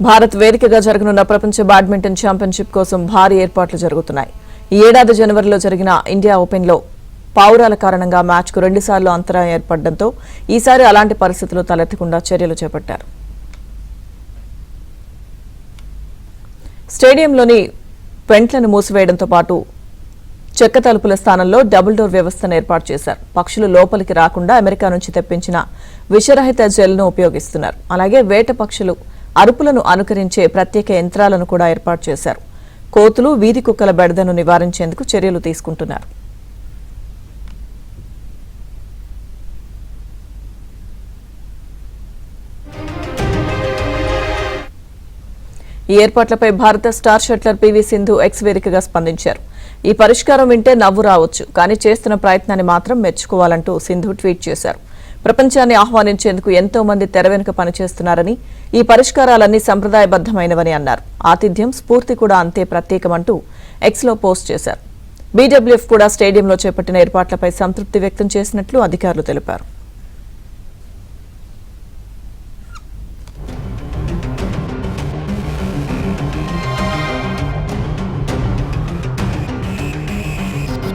భారత్ వేదికగా జరగనున్న ప్రపంచ బ్యాడ్మింటన్ ఛాంపియన్షిప్ కోసం భారీ ఏర్పాట్లు జరుగుతున్నాయి. ఈ ఏడాది జనవరిలో జరిగిన ఇండియా ఓపెన్లో పావురాల కారణంగా మ్యాచ్కు 2 సార్లు అంతరాయం ఏర్పడడంతో ఈసారి అలాంటి పరిస్థితులు తలెత్తకుండా చర్యలు చేపట్టారు. స్టేడియంలోని వెంట్లను మూసివేయడంతో పాటు చెక్క తలుపుల స్థానంలో డబుల్ డోర్ వ్యవస్థను ఏర్పాటు చేశారు. పక్షులు లోపలికి రాకుండా అమెరికా నుంచి తెప్పించిన విషరహిత జెల్ను ఉపయోగిస్తున్నారు. అలాగే వేట పక్షులు అరుపులను అనుకరించే ప్రత్యేక యంత్రాలను కూడా ఏర్పాటు చేశారు. కోతులు, వీధి కుక్కల బెడదను నివారించేందుకు చర్యలు తీసుకుంటున్నారు. ఈ ఏర్పాట్లపై భారత star shuttler PV Sindhu X వేదికగా స్పందించారు. ఈ పరిష్కారం వింటే నవ్వు రావచ్చు, కానీ చేస్తున్న ప్రయత్నాన్ని మాత్రం మెచ్చుకోవాలంటూ సింధు ట్వీట్ చేశారు. ప్రపంచాన్ని ఆహ్వానించేందుకు ఎంతో మంది తెర వెనుక పనిచేస్తున్నారని, ఈ పరిష్కారాలన్నీ సంప్రదాయబద్దమైనవని అన్నారు. ఆతిథ్యం, స్ఫూర్తి కూడా అంతే ప్రత్యేకమంటూ ఎక్స్లో పోస్ట్ చేశారు. బీడబ్ల్యూఎఫ్ కూడా స్టేడియంలో చేపట్టిన ఏర్పాట్లపై సంతృప్తి వ్యక్తం చేసినట్లు అధికారులు తెలిపారు.